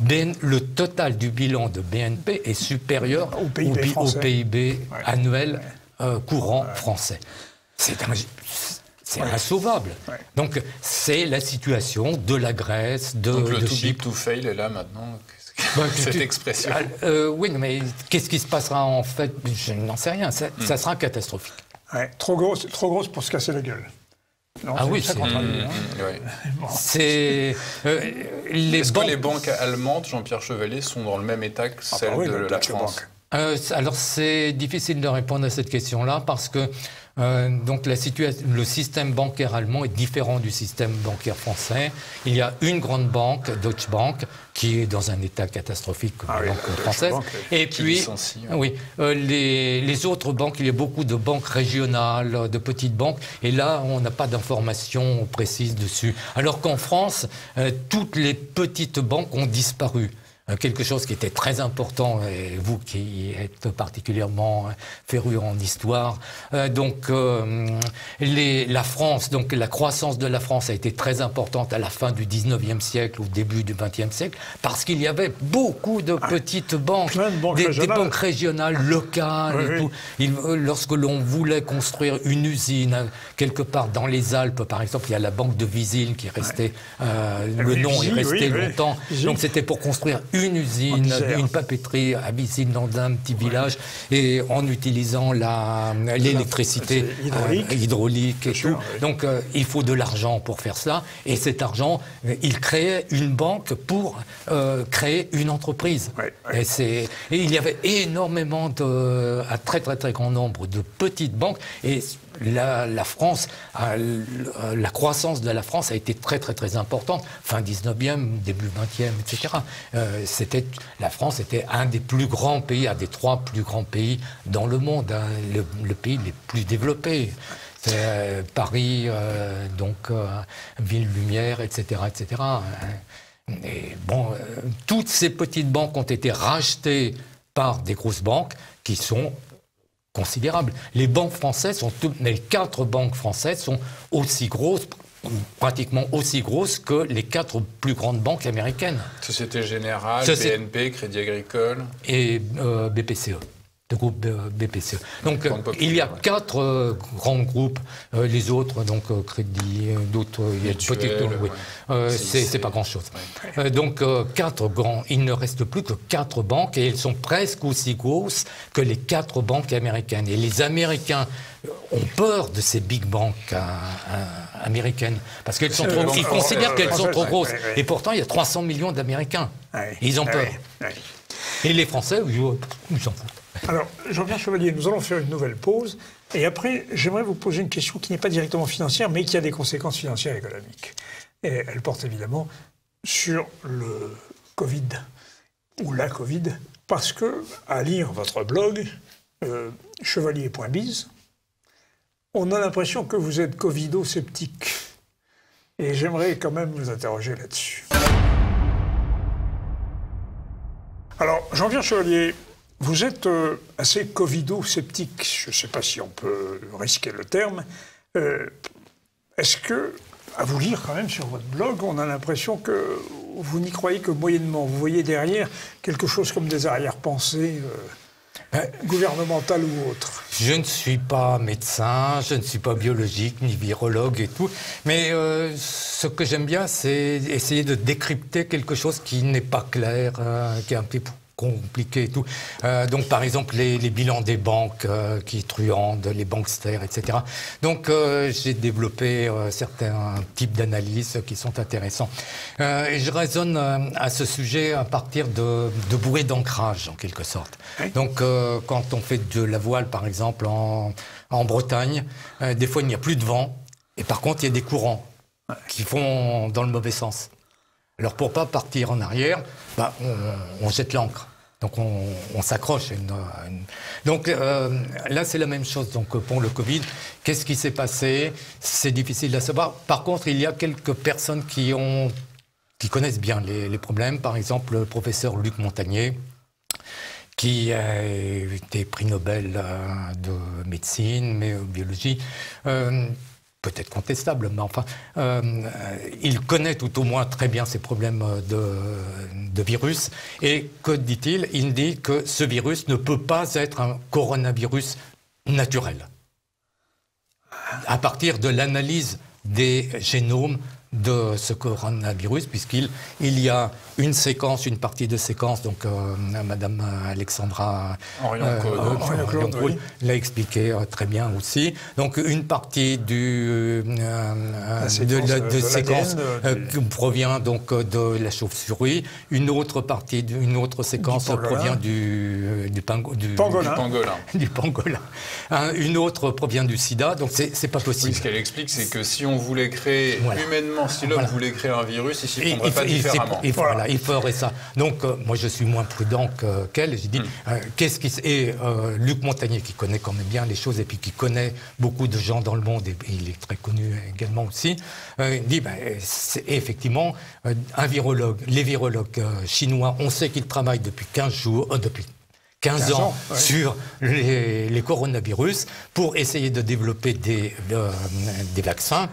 Le total du bilan de BNP est supérieur au PIB annuel courant français. C'est insauvable. Donc, c'est la situation de la Grèce, Donc le de too big Chypre. to fail est là maintenant. Cette expression. Oui, mais qu'est-ce qui se passera en fait? Je n'en sais rien. Ça sera catastrophique. Ouais, trop grosse pour se casser la gueule. Non, ah oui, c'est... Est-ce que les banques allemandes, Jean-Pierre Chevalier, sont dans le même état que celles de la France? Alors c'est difficile de répondre à cette question-là parce que donc le système bancaire allemand est différent du système bancaire français. Il y a une grande banque, Deutsche Bank, qui est dans un état catastrophique comme la banque française. Et puis, les autres banques, il y a beaucoup de banques régionales, de petites banques, et là, on n'a pas d'informations précises dessus. Alors qu'en France, toutes les petites banques ont disparu. Quelque chose qui était très important, et vous qui êtes particulièrement féru en histoire. La France, donc la croissance de la France a été très importante à la fin du 19e siècle, au début du 20e siècle, parce qu'il y avait beaucoup de petites banques, des banques régionales, locales et tout. Lorsque l'on voulait construire une usine, quelque part dans les Alpes, par exemple, il y a la banque de Visil qui est restée, le nom est resté longtemps. Donc c'était pour construire une usine, une papeterie à Visil dans un petit village et en utilisant l'électricité hydraulique et tout. Donc il faut de l'argent pour faire cela et cet argent, il créait une banque pour créer une entreprise. Et il y avait énormément un très très très grand nombre de petites banques et la France, la croissance de la France a été très très très importante, fin 19e, début 20e, etc. La France était un des plus grands pays, un des 3 plus grands pays dans le monde, le pays les plus développés. C'est Paris, Ville Lumière, etc., etc. Et bon, toutes ces petites banques ont été rachetées par des grosses banques qui sont considérables. Les banques françaises les 4 banques françaises sont aussi grosses, pratiquement aussi grosses que les 4 plus grandes banques américaines. Société Générale, BNP, Crédit Agricole et BPCE. Le groupe BPCE. Donc il y a 4 grands groupes, les autres, donc Crédit, d'autres, il y a c'est pas grand-chose. Donc 4 grands, il ne reste plus que 4 banques et elles sont presque aussi grosses que les 4 banques américaines. Et les Américains ont peur de ces big banques américaines parce qu'elles sont trop, ils considèrent qu'elles sont trop grosses. Et pourtant, il y a 300 millions d'Américains. Ils ont peur. Et les Français, ils s'en foutent. Alors, Jean-Pierre Chevalier, nous allons faire une nouvelle pause. Et après, j'aimerais vous poser une question qui n'est pas directement financière, mais qui a des conséquences financières et économiques. Et elle porte évidemment sur le Covid, ou la Covid, parce que, à lire votre blog, chevalier.biz, on a l'impression que vous êtes covido-sceptique. Et j'aimerais quand même vous interroger là-dessus. Alors, Jean-Pierre Chevalier, vous êtes assez covido-sceptique, je ne sais pas si on peut risquer le terme. Est-ce que, à vous lire quand même sur votre blog, on a l'impression que vous n'y croyez que moyennement? Vous voyez derrière quelque chose comme des arrière-pensées gouvernemental ou autre. Je ne suis pas médecin, je ne suis pas biologique, ni virologue et tout, mais ce que j'aime bien, c'est essayer de décrypter quelque chose qui n'est pas clair, qui est un petit peu compliqué et tout. Donc, par exemple, les bilans des banques qui truandent, les banksters, etc. Donc, j'ai développé certains types d'analyses qui sont intéressants. Et je raisonne à ce sujet à partir de bouées d'ancrage, en quelque sorte. Oui. Donc, quand on fait de la voile, par exemple, en Bretagne, des fois, il n'y a plus de vent. Et par contre, il y a des courants qui vont dans le mauvais sens. Alors, pour ne pas partir en arrière, on jette l'ancre. Donc, on s'accroche. Donc, là, c'est la même chose. Donc, pour le Covid, qu'est-ce qui s'est passé? C'est difficile à savoir. Par contre, il y a quelques personnes qui connaissent bien les problèmes. Par exemple, le professeur Luc Montagnier, qui a été prix Nobel de médecine, mais biologie. Peut-être contestable, mais enfin, il connaît tout au moins très bien ces problèmes de virus. Et que dit-il? Il dit que ce virus ne peut pas être un coronavirus naturel. À partir de l'analyse des génomes de ce coronavirus, puisqu'il y a une partie de séquence, donc Madame Alexandra Orion-Claude l'a expliqué très bien aussi. Donc une partie de séquence provient donc de la chauve-souris, une autre partie, une autre séquence provient du pangolin. Une autre provient du sida, donc c'est pas possible. Oui, ce qu'elle explique, c'est que si on voulait créer humainement, si l'homme voulait créer un virus, il s'y prendrait pas différemment. Il ferait ça. Donc, moi, je suis moins prudent qu'elle. J'ai dit, qu'est-ce qui... Et Luc Montagnier, qui connaît quand même bien les choses, et puis qui connaît beaucoup de gens dans le monde, et il est très connu également aussi, dit, c'est effectivement, un virologue, les virologues chinois, on sait qu'ils travaillent depuis 15 ans sur les coronavirus pour essayer de développer des vaccins.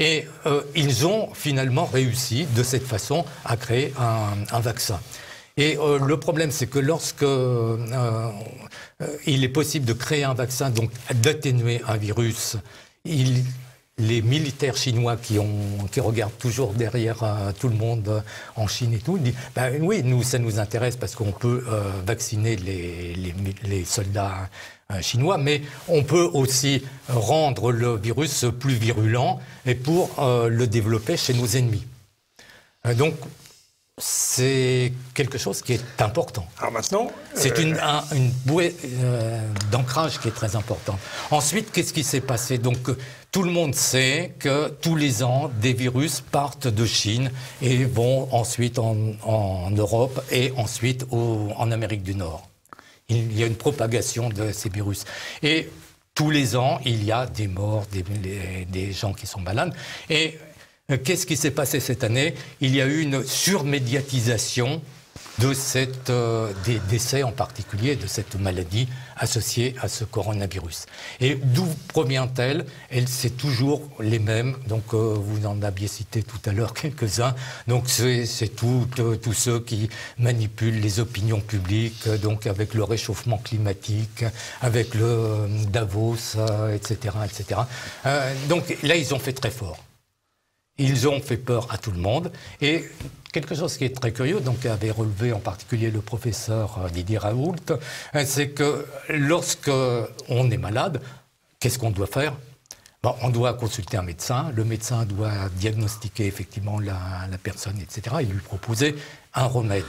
Et ils ont finalement réussi de cette façon à créer un vaccin. Et le problème, c'est que lorsque il est possible de créer un vaccin, donc d'atténuer un virus, les militaires chinois qui regardent toujours derrière tout le monde en Chine et tout, disent oui, ça nous intéresse parce qu'on peut vacciner les soldats chinois, mais on peut aussi rendre le virus plus virulent et pour le développer chez nos ennemis. Donc, c'est quelque chose qui est important. Alors maintenant... C'est une bouée d'ancrage qui est très importante. Ensuite, qu'est-ce qui s'est passé? Donc, tout le monde sait que tous les ans, des virus partent de Chine et vont ensuite en Europe et ensuite en Amérique du Nord. Il y a une propagation de ces virus. Et tous les ans, il y a des morts, des gens qui sont malades. Et qu'est-ce qui s'est passé cette année? Il y a eu une surmédiatisation de des décès en particulier, de cette maladie associée à ce coronavirus. Et d'où provient-elle? C'est toujours les mêmes. Donc, vous en aviez cité tout à l'heure quelques-uns. Donc, c'est tous ceux qui manipulent les opinions publiques, donc avec le réchauffement climatique, avec le Davos, etc., etc. Donc, là, ils ont fait très fort. Ils ont fait peur à tout le monde. Et quelque chose qui est très curieux, donc avait relevé en particulier le professeur Didier Raoult, c'est que lorsque on est malade, qu'est-ce qu'on doit faire? On doit consulter un médecin. Le médecin doit diagnostiquer effectivement la personne, etc. et lui proposer un remède.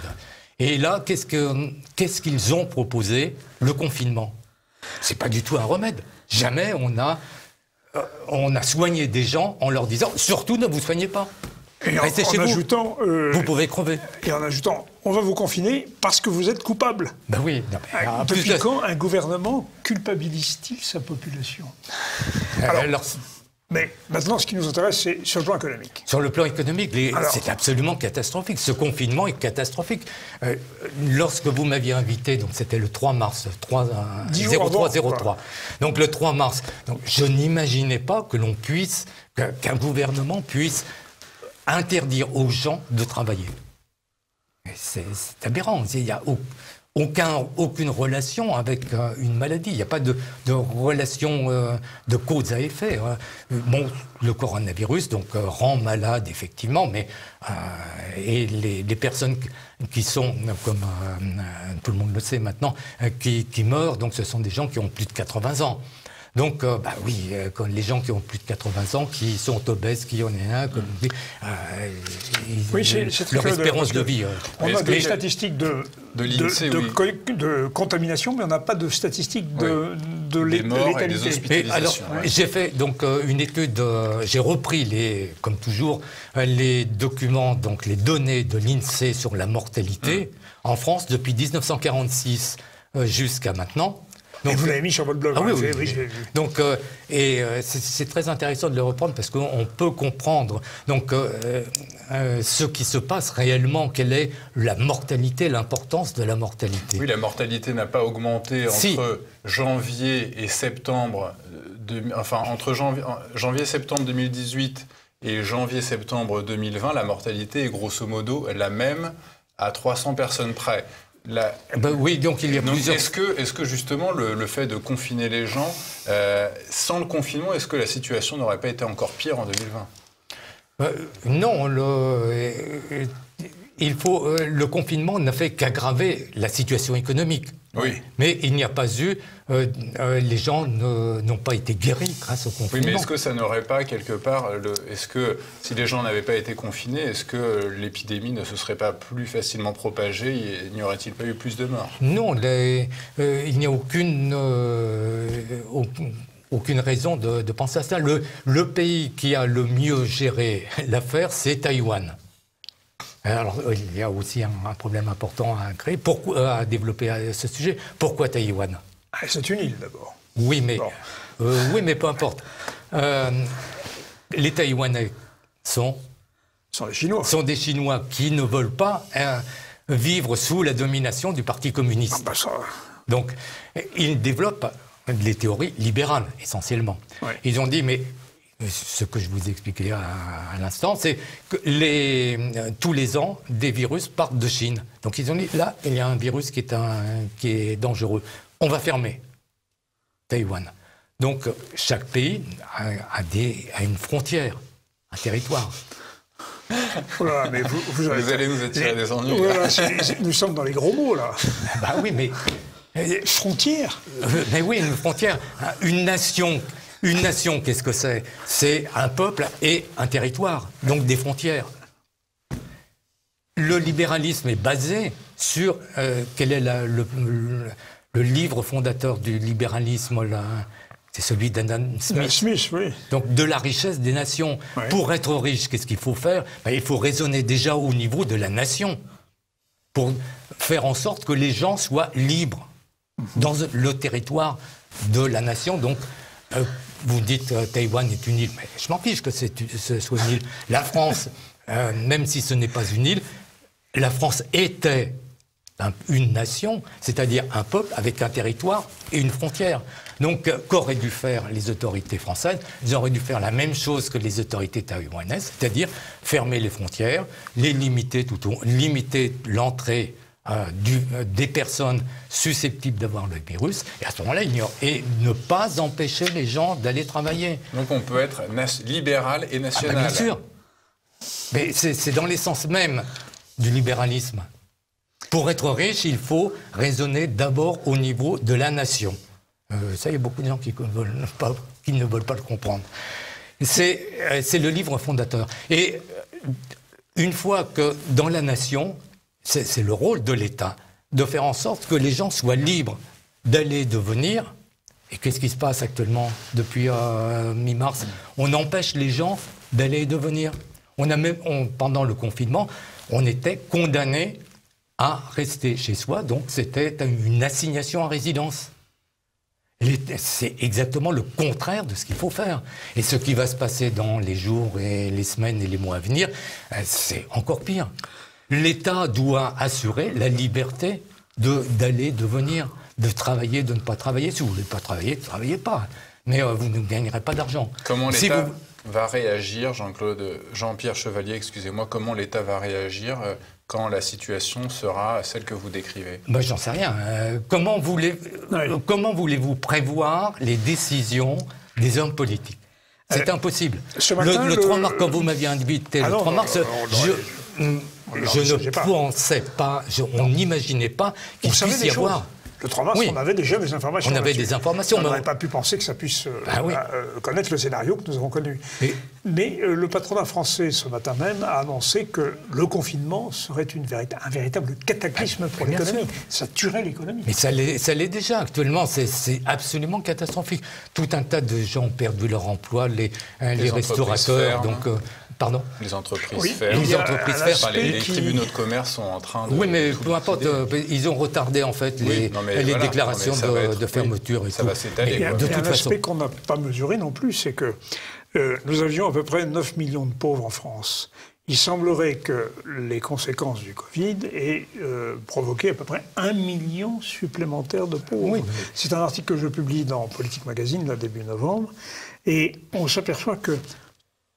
Et là, qu'est-ce qu'ils ont proposé? Le confinement. C'est pas du tout un remède. Jamais on a soigné des gens en leur disant « surtout ne vous soignez pas, restez chez vous, vous pouvez crever ». Et en ajoutant « on va vous confiner parce que vous êtes coupable ». Ben oui. Depuis quand un gouvernement culpabilise-t-il sa population? Mais maintenant, ce qui nous intéresse, c'est sur le plan économique. Sur le plan économique, c'est absolument catastrophique. Ce confinement est catastrophique. Lorsque vous m'aviez invité, donc c'était le 3 mars, 0303. Donc le 3 mars, donc, je n'imaginais pas que qu'un gouvernement puisse interdire aux gens de travailler. C'est aberrant. Il n'y a aucune relation avec une maladie. Il n'y a pas de relation de cause à effet. Bon, le coronavirus donc rend malade effectivement, mais et les personnes qui sont, comme tout le monde le sait maintenant, qui meurent, donc ce sont des gens qui ont plus de 80 ans. Donc, oui, quand les gens qui ont plus de 80 ans, qui sont obèses, qui en est un, comme oui, leur espérance de vie. On a des statistiques de contamination, mais on n'a pas de statistiques de létalité. Alors, j'ai fait donc une étude, j'ai repris, comme toujours, les documents, donc les données de l'INSEE sur la mortalité en France depuis 1946 jusqu'à maintenant. Donc, vous l'avez mis sur votre blog. Ah, oui, je l'ai vu. Donc, c'est très intéressant de le reprendre parce qu'on peut comprendre donc, ce qui se passe réellement, quelle est la mortalité, l'importance de la mortalité. Oui, la mortalité n'a pas augmenté entre janvier et septembre, entre janvier-septembre 2018 et janvier-septembre 2020, la mortalité est grosso modo la même à 300 personnes près. Oui, donc il y a plusieurs... Est-ce que justement le fait de confiner les gens, sans le confinement, est-ce que la situation n'aurait pas été encore pire en 2020 ? Non, le confinement n'a fait qu'aggraver la situation économique. Oui. Mais il n'y a pas eu... les gens n'ont pas été guéris grâce au confinement. Oui, mais est-ce que ça n'aurait pas, quelque part... Est-ce que, si les gens n'avaient pas été confinés, est-ce que l'épidémie ne se serait pas plus facilement propagée et n'y aurait-il pas eu plus de morts ? Non, il n'y a aucune raison de penser à ça. Le pays qui a le mieux géré l'affaire, c'est Taïwan. Alors, il y a aussi un problème important à développer à ce sujet. Pourquoi Taïwan ? C'est une île, d'abord. Oui, mais peu importe. Les Taïwanais sont des Chinois. Sont des Chinois qui ne veulent pas vivre sous la domination du Parti communiste. Donc, ils développent les théories libérales, essentiellement. Ouais. Ils ont dit, mais... Ce que je vous expliquais à l'instant, c'est que tous les ans, des virus partent de Chine. Donc ils ont dit, là, il y a un virus qui est dangereux. On va fermer Taïwan. Donc chaque pays a une frontière, un territoire. Voilà, mais vous allez nous attirer des ennuis. Voilà, nous sommes dans les gros mots, là. Bah oui, mais... Frontière. Mais oui, une frontière. Une nation... Une nation, qu'est-ce que c'est ? C'est un peuple et un territoire, donc des frontières. Le libéralisme est basé sur... quel est le livre fondateur du libéralisme là ? C'est celui d'Adam Smith. Smith, oui. Donc de la richesse des nations. Ouais. Pour être riche, qu'est-ce qu'il faut faire ? Il faut raisonner déjà au niveau de la nation, pour faire en sorte que les gens soient libres dans le territoire de la nation. Donc, vous dites Taïwan est une île, mais je m'en fiche que ce soit une île. La France, même si ce n'est pas une île, la France était une nation, c'est-à-dire un peuple avec un territoire et une frontière. Donc, qu'auraient dû faire les autorités françaises ? Ils auraient dû faire la même chose que les autorités taïwanaises, c'est-à-dire fermer les frontières, les limiter limiter l'entrée des personnes susceptibles d'avoir le virus, et à ce moment-là, et ne pas empêcher les gens d'aller travailler. Donc on peut être libéral et national. Bien sûr. Mais c'est dans l'essence même du libéralisme. Pour être riche, il faut raisonner d'abord au niveau de la nation. Ça, il y a beaucoup de gens qui ne veulent pas le comprendre. C'est le livre fondateur. Et une fois que dans la nation... C'est le rôle de l'État, de faire en sorte que les gens soient libres d'aller et de venir. Et qu'est-ce qui se passe actuellement depuis mi-mars ? On empêche les gens d'aller et de venir. Pendant le confinement, on était condamnés à rester chez soi, donc c'était une assignation à résidence. C'est exactement le contraire de ce qu'il faut faire. Et ce qui va se passer dans les jours et les semaines et les mois à venir, c'est encore pire. L'État doit assurer la liberté d'aller, de venir, de travailler, de ne pas travailler. Si vous ne voulez pas travailler, ne travaillez pas. Mais vous ne gagnerez pas d'argent. Comment l'État va réagir, Jean-Pierre Chevalier, excusez-moi, comment l'État va réagir quand la situation sera celle que vous décrivez? Ben, j'en sais rien. Comment voulez-vous prévoir les décisions des hommes politiques? C'est impossible. Le 3 mars, quand vous m'aviez invité, le 3 mars, je ne pensais pas, on n'imaginait pas qu'il puisse y avoir... Le 3 mars, on avait déjà des informations. On avait des informations. On n'aurait pas pu penser que ça puisse connaître le scénario que nous avons connu. Mais le patronat français, ce matin même, a annoncé que le confinement serait un véritable cataclysme pour l'économie. Ça tuerait l'économie. Mais ça l'est déjà. Actuellement, c'est absolument catastrophique. Tout un tas de gens ont perdu leur emploi, les restaurateurs. Pardon ? Les entreprises ferment. Les tribunaux de commerce sont en train de... Oui, mais peu importe, ils ont retardé en fait les déclarations de fermeture. Ça va s'étaler. Il y a un aspect qu'on n'a pas mesuré non plus, c'est que nous avions à peu près 9 millions de pauvres en France. Il semblerait que les conséquences du Covid aient provoqué à peu près 1 million supplémentaire de pauvres. Oui. C'est un article que je publie dans Politique Magazine, là, début novembre, et on s'aperçoit que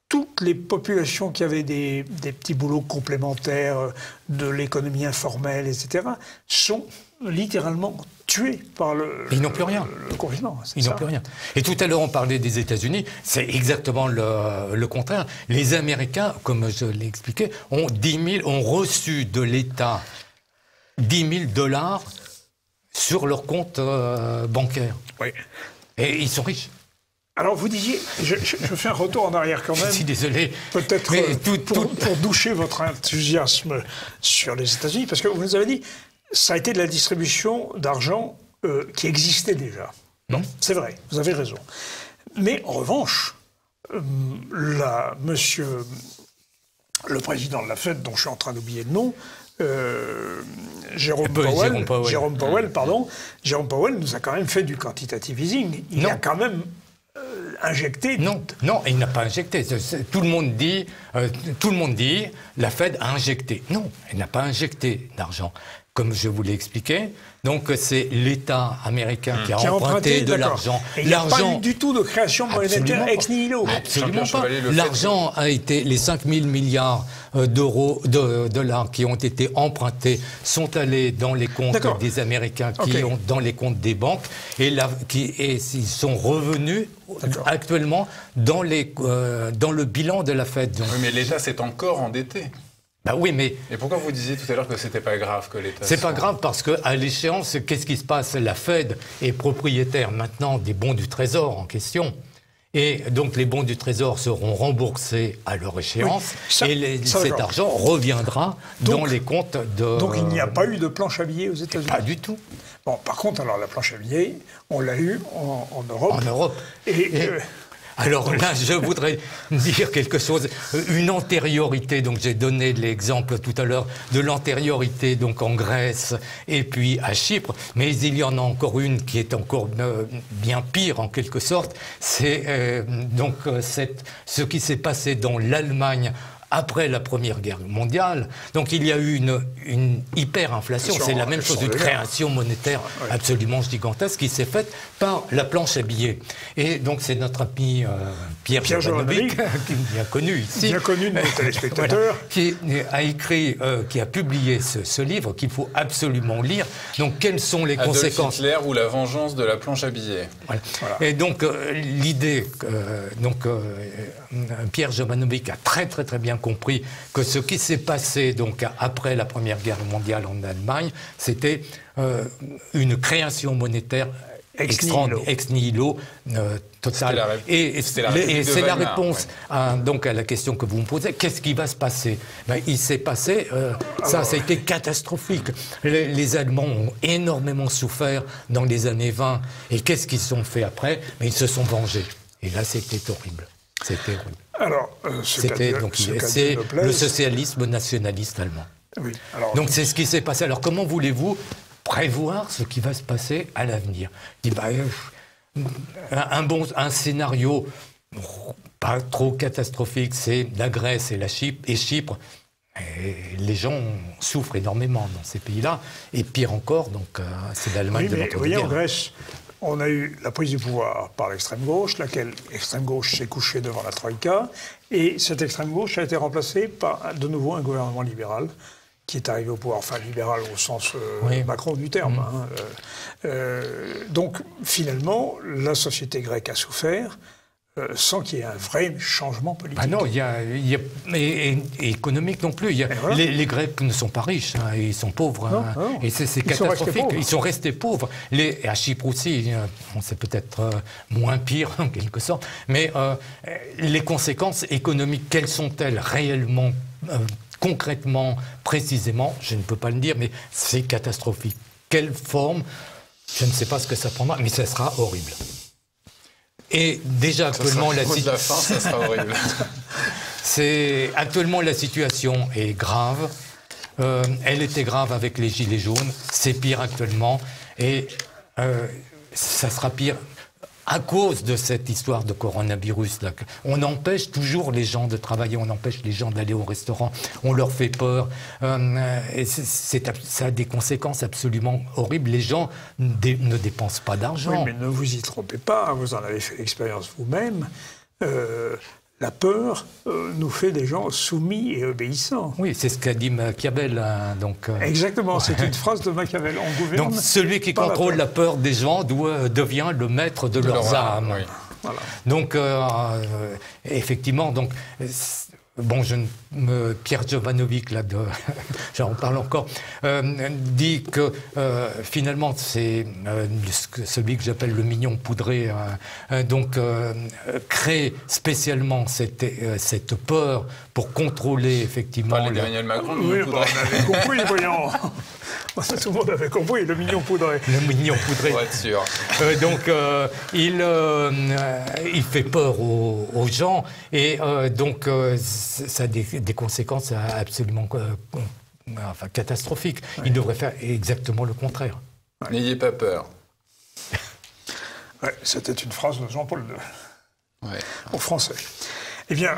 toutes les populations qui avaient des petits boulots complémentaires, de l'économie informelle, etc., sont littéralement tués par le confinement. Ils n'ont plus rien. Et tout à l'heure, on parlait des États-Unis. C'est exactement le contraire. Les Américains, comme je l'ai expliqué, ont reçu de l'État $10 000 sur leur compte bancaire. Oui. Et ils sont riches. Alors vous disiez, je fais un retour en arrière quand même. Je suis désolé. Peut-être pour doucher votre enthousiasme sur les États-Unis, parce que vous nous avez dit, ça a été de la distribution d'argent qui existait déjà. Non, c'est vrai, vous avez raison. Mais en revanche, monsieur le président de la Fed, dont je suis en train d'oublier le nom, Jérôme Powell nous a quand même fait du quantitative easing. Il a quand même injecté. Non, il n'a pas injecté. Tout le monde dit, la Fed a injecté. Non, elle n'a pas injecté d'argent. Comme je vous l'ai expliqué, donc c'est l'État américain qui a emprunté de l'argent. Il n'y a pas eu du tout de création monétaire ex nihilo. Absolument pas. L'argent a été, les 5 000 milliards de dollars qui ont été empruntés sont allés dans les comptes des Américains, dans les comptes des banques, et ils sont revenus actuellement dans le bilan de la Fed. Oui, mais l'État s'est encore endetté. Bah oui, mais... Et pourquoi vous disiez tout à l'heure que c'était pas grave que l'État... C'est pas grave parce qu'à l'échéance, qu'est-ce qui se passe? La Fed est propriétaire maintenant des bons du Trésor en question. Et donc les bons du Trésor seront remboursés à leur échéance. Oui, cet argent reviendra dans les comptes de... Donc il n'y a pas eu de planche à billets aux États-Unis? Pas du tout. Bon, par contre, alors la planche à billets, on l'a eu en Europe. En Europe. Alors là, je voudrais dire quelque chose, une antériorité. Donc j'ai donné l'exemple tout à l'heure de l'antériorité donc en Grèce et puis à Chypre, mais il y en a encore une qui est encore bien pire en quelque sorte. C'est ce qui s'est passé dans l'Allemagne après la Première Guerre mondiale. Donc il y a eu une hyperinflation. C'est la même chose, une création monétaire absolument gigantesque qui s'est faite par la planche à billets. Et donc c'est notre ami Pierre Jovanovic, bien connu ici. Bien connu de nos téléspectateurs. Qui a écrit, qui a publié ce livre qu'il faut absolument lire. Donc quelles sont les conséquences? Hitler ou la vengeance de la planche à billets. Voilà. Et donc l'idée, Pierre Jovanovic a très bien compris que ce qui s'est passé donc après la Première Guerre mondiale en Allemagne, c'était une création monétaire ex nihilo totale. Et c'est la réponse à la question que vous me posez. Qu'est-ce qui va se passer? Il s'est passé, ça a été catastrophique. Les Allemands ont énormément souffert dans les années 20. Et qu'est-ce qu'ils ont fait après? Ils se sont vengés. Et là, c'était horrible. C'était horrible. Alors, c'est le socialisme nationaliste allemand. Oui, donc c'est ce qui s'est passé. Alors comment voulez-vous prévoir ce qui va se passer à l'avenir? Un scénario pas trop catastrophique, c'est la Grèce et Chypre. Et les gens souffrent énormément dans ces pays-là. Et pire encore, c'est l'Allemagne de l'entre-deux-guerres. Vous voyez, en Grèce, on a eu la prise du pouvoir par l'extrême gauche, laquelle extrême gauche s'est couchée devant la Troïka, et cette extrême gauche a été remplacée par de nouveau un gouvernement libéral qui est arrivé au pouvoir, enfin libéral au sens Oui. Macron du terme. Donc finalement, la société grecque a souffert sans qu'il y ait un vrai changement politique. Ah non, et économique non plus. Voilà. Les Grecs ne sont pas riches, hein, ils sont pauvres. Non, hein, non. et c'est Ils sont restés catastrophique. pauvres. Ils sont restés pauvres. Et à Chypre aussi, c'est peut-être moins pire en quelque sorte. Mais les conséquences économiques, quelles sont-elles réellement, concrètement, précisément? Je ne peux pas le dire, mais c'est catastrophique. Quelle forme? Je ne sais pas ce que ça prendra, mais ça sera horrible. Et déjà actuellement la fin, ça sera horrible. Actuellement la situation est grave. Elle était grave avec les gilets jaunes. C'est pire actuellement et ça sera pire à cause de cette histoire de coronavirus là. On empêche toujours les gens de travailler, on empêche les gens d'aller au restaurant, on leur fait peur. Et ça a des conséquences absolument horribles. Les gens ne dépensent pas d'argent. Oui, mais ne vous y trompez pas, vous en avez fait l'expérience vous-même. La peur nous fait des gens soumis et obéissants. Oui, c'est ce qu'a dit Machiavel. Hein, donc, Exactement, c'est une phrase de Machiavel. On gouverne. Donc celui qui par la contrôle peur. la peur des gens devient le maître de leurs âmes. Oui. Voilà. Donc effectivement, donc bon, Pierre Jovanovic là, j'en parle encore, dit que finalement c'est celui que j'appelle le mignon poudré, crée spécialement cette peur pour contrôler effectivement. Parlez d'Emmanuel Macron, Oui, le on avait compris, voyons. Tout le monde avait compris, le mignon poudré. Le mignon poudré. pour être sûr. Il fait peur aux gens et ça a des conséquences absolument catastrophiques. Il devrait faire exactement le contraire. N'ayez pas peur. Ouais, c'était une phrase de Jean-Paul II, aux Français. Eh bien,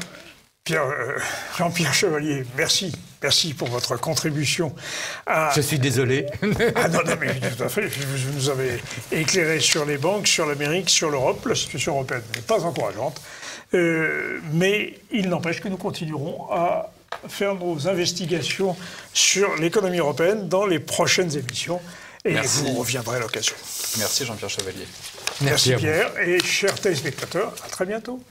Jean-Pierre Chevalier, merci. Merci pour votre contribution à... Je suis désolé. Ah non, mais tout à fait. Vous nous avez éclairé sur les banques, sur l'Amérique, sur l'Europe. La situation européenne n'est pas encourageante. Mais il n'empêche que nous continuerons à faire nos investigations sur l'économie européenne dans les prochaines émissions. Et Merci. vous reviendrez à l'occasion. Merci Jean-Pierre Chevalier. Merci à vous. Pierre. Et chers téléspectateurs, à très bientôt.